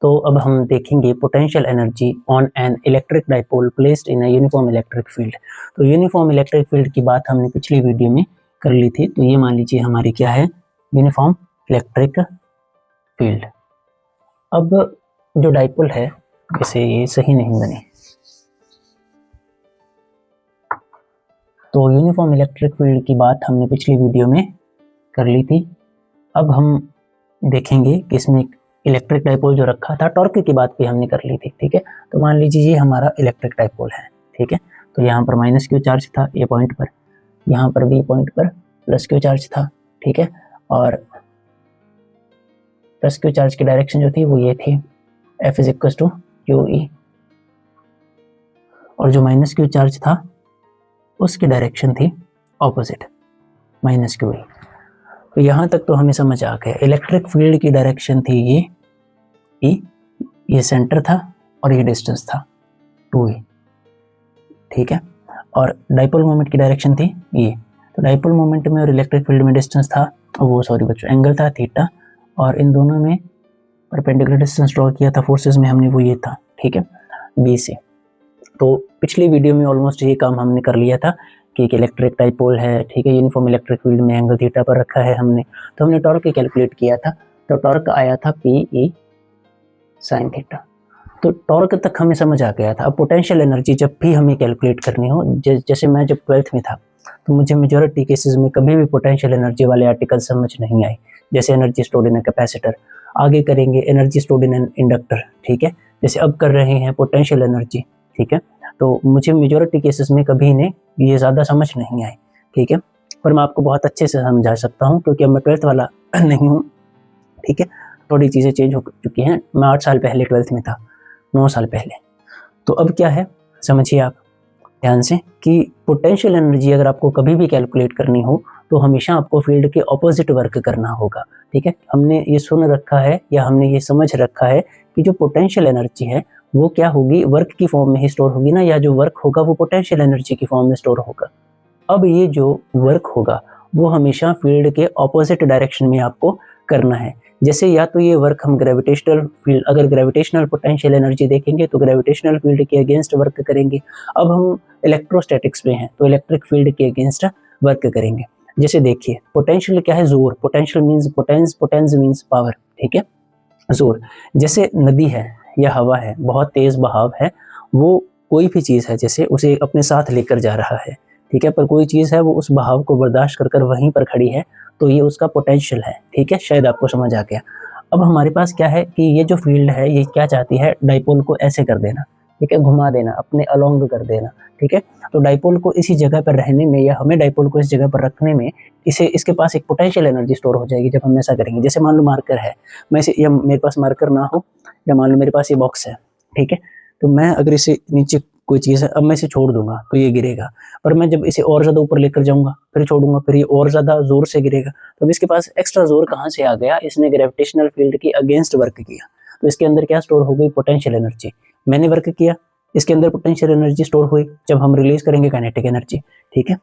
तो अब हम देखेंगे potential energy on an electric dipole placed in a uniform electric field. तो यूनिफॉर्म इलेक्ट्रिक फील्ड की बात हमने पिछली वीडियो में कर ली थी। तो ये मान लीजिए हमारी क्या है, यूनिफॉर्म इलेक्ट्रिक फील्ड। अब जो डाइपोल है, इसे ये सही नहीं बने, तो यूनिफॉर्म इलेक्ट्रिक फील्ड की बात हमने पिछली वीडियो में कर ली थी। अब हम देखेंगे कि इसमें इलेक्ट्रिक डाइपोल जो रखा था, टॉर्क की बात भी हमने कर ली थी। ठीक है, तो मान लीजिए ये हमारा इलेक्ट्रिक डाइपोल है। ठीक है, तो यहाँ पर माइनस क्यू चार्ज था ए पॉइंट पर, यहाँ पर बी पॉइंट पर प्लस क्यू चार्ज था। ठीक है, और प्लस क्यू चार्ज की डायरेक्शन जो थी वो ये थी, F is equal to q E, और जो माइनस क्यू चार्ज था उसकी डायरेक्शन थी ऑपोजिट, माइनस क्यू ई। तो यहाँ तक तो हमें समझ आ गया, इलेक्ट्रिक फील्ड की डायरेक्शन थी ये ई, ये सेंटर था और ये डिस्टेंस था 2e। ठीक है, और डाइपोल मोमेंट की डायरेक्शन थी ये। तो डाइपोल मोमेंट में और इलेक्ट्रिक फील्ड में डिस्टेंस था, वो सॉरी बच्चों, एंगल था थीटा, और इन दोनों में परपेंडिकुलर डिस्टेंस ड्रॉ किया था फोर्सेस में हमने, वो ये था। ठीक है, बी से। तो पिछली वीडियो में ऑलमोस्ट ये काम हमने कर लिया था कि एक इलेक्ट्रिक डाइपोल है। ठीक है, यूनिफॉर्म इलेक्ट्रिक फील्ड में एंगल थीटा पर रखा है हमने, तो हमने टॉर्क कैलकुलेट किया था। तो टॉर्क आया था पी ई साइन थीटा। तो टॉर्क तक हमें समझ आ गया था। अब पोटेंशियल एनर्जी जब भी हमें कैलकुलेट करनी हो, जैसे मैं जब 12th में था तो मुझे मेजॉरिटी केसेस में कभी भी पोटेंशियल एनर्जी वाले आर्टिकल समझ नहीं आए। जैसे एनर्जी स्टोर्ड इन कैपेसिटर, आगे करेंगे एनर्जी स्टोर्ड इन इंडक्टर। ठीक है, जैसे अब कर रहे हैं पोटेंशियल एनर्जी। ठीक है, तो मुझे मेजॉरिटी केसेस में कभी ने ये ज़्यादा समझ नहीं आए। ठीक है, पर मैं आपको बहुत अच्छे से समझा सकता हूँ क्योंकि अब मैं 12th वाला नहीं हूँ। ठीक है, थोड़ी चीज़ें चेंज हो चुकी हैं। मैं 8 साल पहले 12th में था, 9 साल पहले। तो अब क्या है, समझिए आप ध्यान से कि पोटेंशियल एनर्जी अगर आपको कभी भी कैलकुलेट करनी हो तो हमेशा आपको फील्ड के ऑपोजिट वर्क करना होगा। ठीक है, हमने ये सुन रखा है या हमने ये समझ रखा है कि जो पोटेंशियल एनर्जी है वो क्या होगी, वर्क की फॉर्म में ही स्टोर होगी ना, या जो वर्क होगा वो पोटेंशियल एनर्जी की फॉर्म में स्टोर होगा। अब ये जो वर्क होगा वो हमेशा फील्ड के ऑपोजिट डायरेक्शन में आपको करना है। जैसे या तो ये वर्क हम ग्रेविटेशनल फील्ड, अगर ग्रेविटेशनल पोटेंशियल एनर्जी देखेंगे तो ग्रेविटेशनल फील्ड के अगेंस्ट वर्क करेंगे। अब हम इलेक्ट्रोस्टैटिक्स में हैं तो इलेक्ट्रिक फील्ड के अगेंस्ट वर्क करेंगे। जैसे देखिए, पोटेंशियल क्या है, जोर। Potential means potence, potence means power. ठीक है, जोर। जैसे नदी है या हवा है, बहुत तेज बहाव है, वो कोई भी चीज़ है जैसे उसे अपने साथ लेकर जा रहा है। ठीक है, पर कोई चीज़ है वो उस बहाव को बर्दाश्त कर कर वहीं पर खड़ी है, तो ये उसका पोटेंशियल है। ठीक है, शायद आपको समझ आ गया। अब हमारे पास क्या है कि ये जो फील्ड है ये क्या चाहती है, डाइपोल को ऐसे कर देना। ठीक है, घुमा देना, अपने अलोंग कर देना। ठीक है, तो डाइपोल को इसी जगह पर रहने में या हमें डाइपोल को इस जगह पर रखने में इसके पास एक पोटेंशियल एनर्जी स्टोर हो जाएगी जब हम ऐसा करेंगे। जैसे मान लो मार्कर है, मैं इसे, या मेरे पास मार्कर ना हो, या मान लो मेरे पास ये बॉक्स है। ठीक है, तो मैं अगर इसे नीचे कोई चीज़ है, अब मैं इसे छोड़ दूंगा तो ये गिरेगा, पर मैं जब इसे और ज़्यादा ऊपर लेकर जाऊंगा फिर छोड़ूंगा, फिर ये और ज़्यादा जोर से गिरेगा। तो अब इसके पास एक्स्ट्रा जोर कहाँ से आ गया, इसने ग्रेविटेशनल फील्ड के अगेंस्ट वर्क किया, तो इसके अंदर क्या स्टोर हो गई, पोटेंशियल एनर्जी। मैंने वर्क किया, इसके अंदर पोटेंशियल एनर्जी स्टोर हुई, जब हम रिलीज करेंगे काइनेटिक एनर्जी। ठीक है,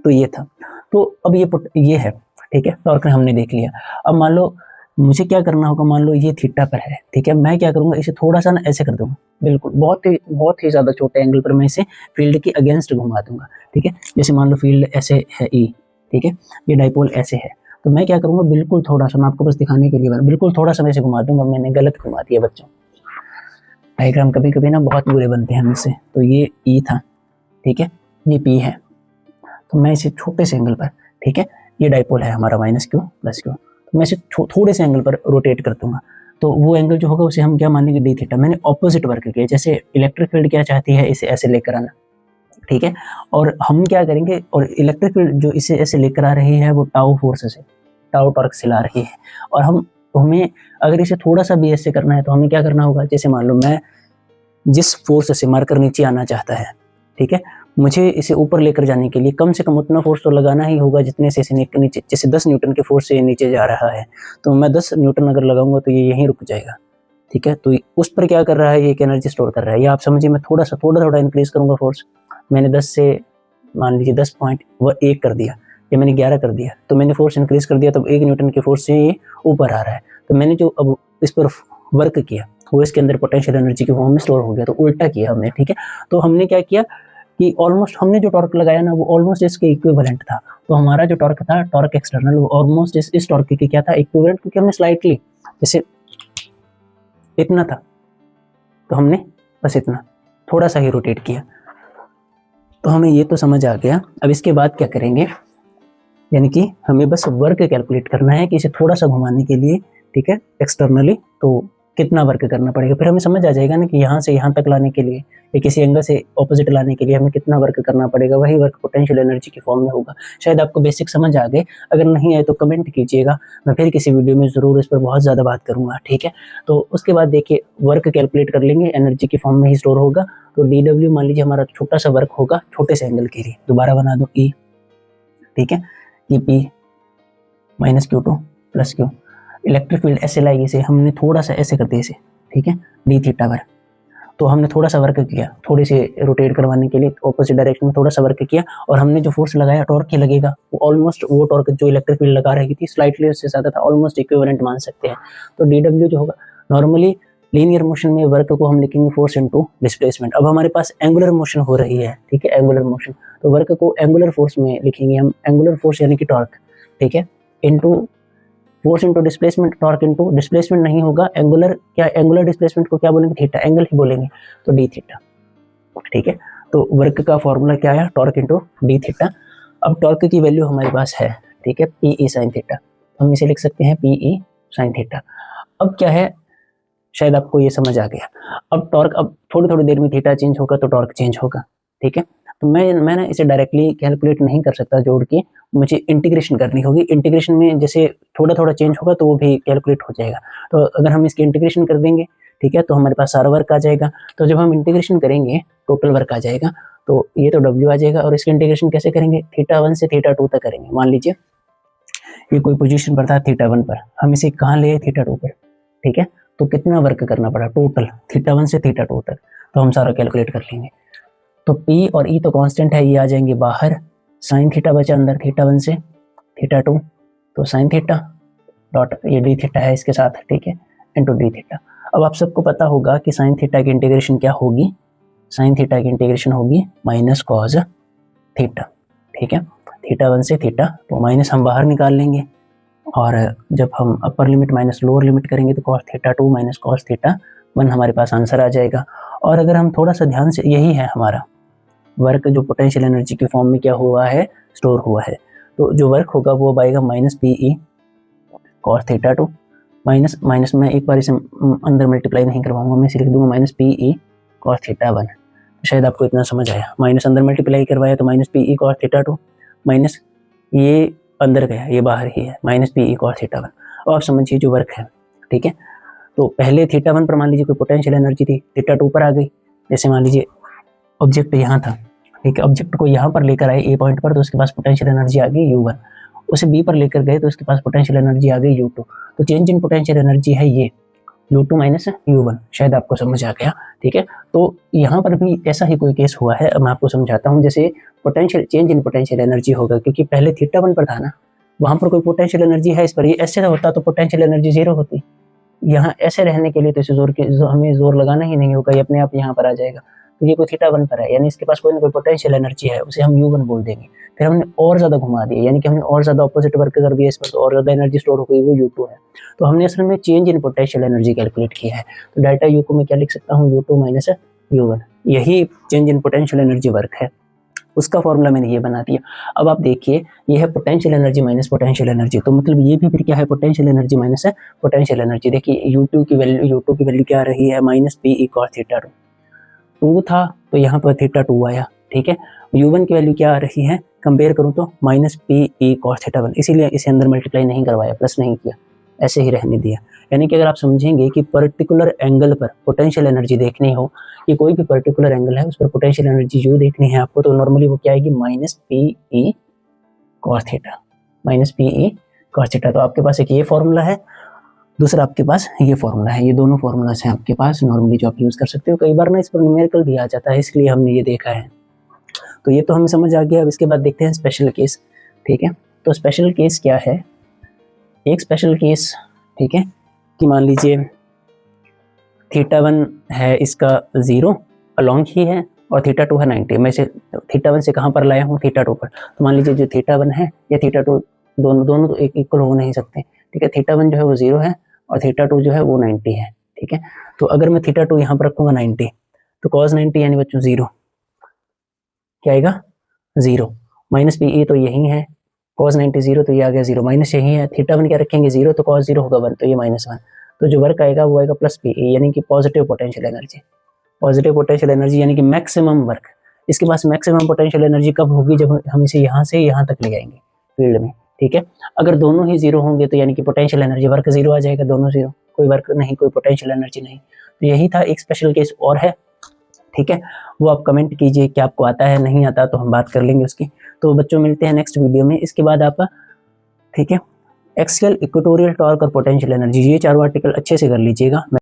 तो ये था। तो अब ये है। ठीक है, टॉर्क हमने देख लिया। अब मान लो मुझे क्या करना होगा, मान लो ये थीटा पर है। ठीक है, मैं क्या करूंगा, इसे थोड़ा सा ना ऐसे कर दूंगा, बिल्कुल बहुत ही ज्यादा छोटे एंगल पर मैं इसे फील्ड के अगेंस्ट घुमा दूंगा। ठीक है, जैसे मान लो फील्ड ऐसे है ई। ठीक है, ये डाइपोल ऐसे है, तो मैं क्या करूंगा, बिल्कुल थोड़ा सा, मैं आपको बस दिखाने के लिए बिल्कुल थोड़ा सा मैं इसे घुमा दूंगा। मैंने गलत घुमा दिया बच्चों, डायग्राम कभी कभी ना बहुत बुरे बनते हैं हमसे। तो ये ई था, ठीक है, ये पी है, तो मैं इसे छोटे से एंगल पर, ठीक है, ये डाइपोल है हमारा माइनस क्यू प्लस क्यू, तो मैं इसे थोड़े से एंगल पर रोटेट कर दूंगा, तो वो एंगल जो होगा उसे हम क्या मानेंगे, डी थीटा। मैंने ऑपोजिट वर्क किया, जैसे इलेक्ट्रिक फील्ड क्या चाहती है, इसे ऐसे लेकर आना। ठीक है, और हम क्या करेंगे, और इलेक्ट्रिक फील्ड जो इसे ऐसे लेकर आ रही है वो टाउ फोर्स से, टाउ टॉर्क से ला रही है, और हमें अगर इसे थोड़ा सा भी ऐसे करना है तो हमें क्या करना होगा, जैसे मान लो मैं जिस फोर्स से मार्कर नीचे आना चाहता है, ठीक है, मुझे इसे ऊपर लेकर जाने के लिए कम से कम उतना फोर्स तो लगाना ही होगा जितने से इसे नीचे, जैसे 10 न्यूटन के फोर्स से ये नीचे जा रहा है, तो मैं 10 न्यूटन अगर लगाऊंगा तो ये यहीं रुक जाएगा। ठीक है, तो उस पर क्या कर रहा है, ये एक एनर्जी स्टोर कर रहा है। ये आप समझिए, मैं थोड़ा इंक्रीज करूंगा फोर्स, मैंने 10 से मान लीजिए 10.1 कर दिया, या मैंने 11 कर दिया, तो मैंने फोर्स इंक्रीज कर दिया, तब 1 न्यूटन के फोर्स से ये ऊपर आ रहा है। तो मैंने जो अब इस पर वर्क किया वो इसके अंदर पोटेंशियल एनर्जी के फॉर्म में स्टोर हो गया। तो उल्टा किया हमने, ठीक है। तो हमने क्या किया कि ऑलमोस्ट हमने जो टॉर्क लगाया ना वो ऑलमोस्ट इसके इक्विवेलेंट था। तो हमारा जो टॉर्क था टॉर्क एक्सटर्नल वो ऑलमोस्ट इस टॉर्क के क्या था, इक्विवेलेंट, क्योंकि हमने स्लाइटली जैसे इतना था तो हमने बस इतना थोड़ा सा ही रोटेट किया। तो हमें ये तो समझ आ गया। अब इसके बाद क्या करेंगे, यानी कि हमें बस वर्क कैलकुलेट करना है कि इसे थोड़ा सा घुमाने के लिए, ठीक है, एक्सटर्नली तो कितना वर्क करना पड़ेगा। फिर हमें समझ आ जाएगा ना कि यहाँ से यहाँ तक लाने के लिए या किसी एंगल से ऑपोजिट लाने के लिए हमें कितना वर्क करना पड़ेगा। वही वर्क पोटेंशियल एनर्जी की फॉर्म में होगा। शायद आपको बेसिक समझ आ गए। अगर नहीं आए तो कमेंट कीजिएगा, मैं फिर किसी वीडियो में ज़रूर इस पर बहुत ज़्यादा बात करूँगा, ठीक है। तो उसके बाद देखिए वर्क कैलकुलेट कर लेंगे, एनर्जी की फॉर्म में ही स्टोर होगा। तो DW मान लीजिए हमारा छोटा सा वर्क होगा छोटे से एंगल के लिए, दोबारा बना दो E, ठीक है, ये P minus Q2 plus Q। Electric field ऐसे लाई, इसे हमने थोड़ा सा ऐसे कर दिया इसे, ठीक है, डी थीटा पर। तो हमने थोड़ा सा वर्क किया, थोड़ी सी रोटेट करवाने के लिए ऑपोजिट डायरेक्शन में थोड़ा सा वर्क किया, और हमने जो फोर्स लगाया टॉर्क ही लगेगा, वो ऑलमोस्ट वो टॉर्क जो इलेक्ट्रिक फील्ड लगा रही थी स्लाइटली उससे ज़्यादा था, ऑलमोस्ट इक्विवेलेंट मान सकते हैं। तो DW जो होगा, नॉर्मली लीनियर मोशन में वर्क को हम लिखेंगे फोर्स इनटू डिस्प्लेसमेंट। अब हमारे पास एंगुलर मोशन हो रही है, ठीक है, एंगुलर मोशन, तो वर्क को एंगुलर फोर्स में लिखेंगे हम, एंगुलर फोर्स यानी कि टॉर्क, ठीक है, into force into displacement, torque into displacement नहीं होगा, एंगुलर क्या, एंगुलर डिस्प्लेसमेंट को क्या बोलेंगे, थीटा, एंगल ही बोलेंगे, तो डी थीटा, ठीक है। तो वर्क का फॉर्मूला क्या आया, टॉर्क इनटू डी थीटा। अब टॉर्क की वैल्यू हमारे पास है, ठीक है, पीई साइन थीटा, हम इसे लिख सकते हैं पीई साइन थीटा। अब क्या है, शायद आपको ये समझ आ गया। अब टॉर्क, अब थोड़ी थोड़ी देर में थीटा चेंज होगा तो टॉर्क चेंज होगा, ठीक है। तो मैं ना इसे डायरेक्टली कैलकुलेट नहीं कर सकता जोड़ के, मुझे इंटीग्रेशन करनी होगी। इंटीग्रेशन में जैसे थोड़ा थोड़ा चेंज होगा तो वो भी कैलकुलेट हो जाएगा। तो अगर हम इसकी इंटीग्रेशन कर देंगे, ठीक है, तो हमारे पास सारा वर्क आ जाएगा। तो जब हम इंटीग्रेशन करेंगे टोटल वर्क आ जाएगा। तो ये तो W आ जाएगा, और इसकी इंटीग्रेशन कैसे करेंगे, θ1 से θ2 तक करेंगे। मान लीजिए ये कोई पोजीशन पर था θ1 पर, हम इसे कहाँ ले आए, θ2 पर, ठीक है। तो कितना वर्क करना पड़ा टोटल θ1 से θ2 तक, तो हम सारा कैलकुलेट कर लेंगे। तो P और E तो कांस्टेंट है, ये आ जाएंगे बाहर, साइन थीटा बचा अंदर θ1 से θ2, तो साइन थीटा डॉट ये डी थीटा है इसके साथ, ठीक है, इनटू डी थीटा। अब आप सबको पता होगा कि साइन थीटा की इंटीग्रेशन क्या होगी, साइन थीटा की इंटीग्रेशन होगी माइनस कॉस थीटा, ठीक है, θ1 से थीटा, तो माइनस हम बाहर निकाल लेंगे, और जब हम upper limit minus lower limit करेंगे तो cos θ2 माइनस cos θ1 हमारे पास आंसर आ जाएगा। और अगर हम थोड़ा सा ध्यान से, यही है हमारा वर्क जो पोटेंशियल एनर्जी के फॉर्म में क्या हुआ है, स्टोर हुआ है। तो जो वर्क होगा वो आएगा minus PE cos θ2 minus minus, मैं एक बार इसे अंदर मल्टीप्लाई नहीं करवाऊंगा, मैं इसे लिख दूंगा माइनस पीई cos θ1। शायद आपको इतना समझ आया, माइनस अंदर मल्टीप्लाई करवाया तो माइनस पीई cos θ2 माइनस ये अंदर गया, ये बाहर ही है, माइनस पीई cos θ1। और आप समझिए जो वर्क है, ठीक है। तो पहले θ1 पर मान लीजिए कोई पोटेंशियल एनर्जी थी, θ2 पर आ गई। जैसे मान लीजिए ऑब्जेक्ट यहाँ था, ठीक है, ऑब्जेक्ट को यहाँ पर लेकर आए ए पॉइंट पर, तो उसके पास पोटेंशियल एनर्जी आ गई U1। उसे बी पर लेकर गए तो उसके पास पोटेंशियल एनर्जी आ गई U2। तो चेंज इन पोटेंशियल एनर्जी है ये U2 माइनस U1। शायद आपको समझ आ गया, ठीक है। तो यहाँ पर भी ऐसा ही कोई केस हुआ है, मैं आपको समझाता हूँ। जैसे potential change in potential energy होगा, क्योंकि पहले θ1 पर था ना, वहाँ पर कोई पोटेंशियल एनर्जी है, इस पर ये ऐसे होता तो पोटेंशियल एनर्जी जीरो होती। यहाँ ऐसे रहने के लिए तो इसे हमें जोर लगाना ही नहीं होगा, ये अपने आप यहाँ पर आ जाएगा। तो ये कोई θ1 पर है, यानी इसके पास कोई ना कोई पोटेंशियल एनर्जी है, उसे हम U1 बोल देंगे। फिर हमने और ज़्यादा घुमा दिया, यानी कि हमने और ज़्यादा ऑपोजिट वर्क कर दिया इस पर, तो और ज़्यादा एनर्जी स्टोर हो गई, वो U2 है। तो हमने असल में change in potential energy calculate किया है। तो डेल्टा U को मैं क्या लिख सकता हूँ, U2 माइनस U1, यही change in potential energy work है, उसका फॉर्मूला मैंने ये बना दिया। अब आप देखिए, ये है potential energy minus potential energy, तो मतलब ये भी फिर क्या है, पोटेंशियल एनर्जी माइनस है पोटेंशियल एनर्जी। देखिए U2 की वैल्यू क्या आ रही है, माइनस पीई cos θ2, 2 था तो यहाँ पर θ2 आया, ठीक है। U1 की वैल्यू क्या आ रही है, कंपेयर करूँ तो माइनस पीई cos θ1, इसीलिए इसे अंदर मल्टीप्लाई नहीं करवाया, प्लस नहीं किया, ऐसे ही रहने दिया। यानी कि अगर आप समझेंगे कि पर्टिकुलर एंगल पर पोटेंशियल एनर्जी देखनी हो, कि कोई भी पर्टिकुलर एंगल है उस पर पोटेंशियल एनर्जी जो देखनी है आपको, तो नॉर्मली वो क्या आएगी, minus PE cos θ, minus PE cos θ। तो आपके पास एक ये फॉर्मूला है, दूसरा आपके पास ये फॉर्मूला है, ये दोनों फॉर्मूलाज हैं आपके पास नॉर्मली जो आप यूज़ कर सकते हो। कई बार ना इस पर न्यूमेरिकल भी आ जाता है, इसलिए हमने ये देखा है। तो ये तो हमें समझ आ गया। अब इसके बाद देखते हैं स्पेशल केस, ठीक है। तो स्पेशल केस क्या है, एक स्पेशल केस, ठीक है, कि मान लीजिए θ1 है इसका 0 अलॉन्ग ही है और θ2 है 90। मैं इसे θ1 से कहाँ पर लाया हूँ, θ2 पर। तो मान लीजिए जो θ1 है या θ2 दोनों तो एक इक्वल हो नहीं सकते, ठीक है। θ1 जो है वो 0 है और θ2 जो है वो 90 है, ठीक है। तो अगर मैं θ2 यहाँ पर रखूँगा 90, तो cos 90 यानी बच्चों 0, क्या आएगा 0। माइनस पी तो यही है, cos 90 0 तो ये आ गया 0, माइनस यही है, θ1 क्या रखेंगे 0 तो cos 0 होगा 1 तो ये -1। तो जो वर्क आएगा वो आएगा प्लस पी यानी कि positive potential energy. Positive potential energy यानी कि मैक्सिमम वर्क। इसके पास मैक्सिमम पोटेंशियल एनर्जी कब होगी, जब हम इसे यहाँ से यहाँ तक ले जाएंगे फील्ड में, ठीक है। अगर दोनों ही 0 होंगे तो यानी कि पोटेंशियल एनर्जी वर्क 0 आ जाएगा, दोनों 0, कोई वर्क नहीं, कोई पोटेंशियल एनर्जी नहीं। तो यही था, एक स्पेशल केस और है, ठीक है। वो आप कमेंट कीजिए कि आपको आता है, नहीं आता तो हम बात कर लेंगे उसकी। तो बच्चों मिलते हैं नेक्स्ट वीडियो में। इसके बाद आप, ठीक है, एक्सियल, इक्वेटोरियल टॉर्क और पोटेंशियल एनर्जी, ये चारों आर्टिकल अच्छे से कर लीजिएगा।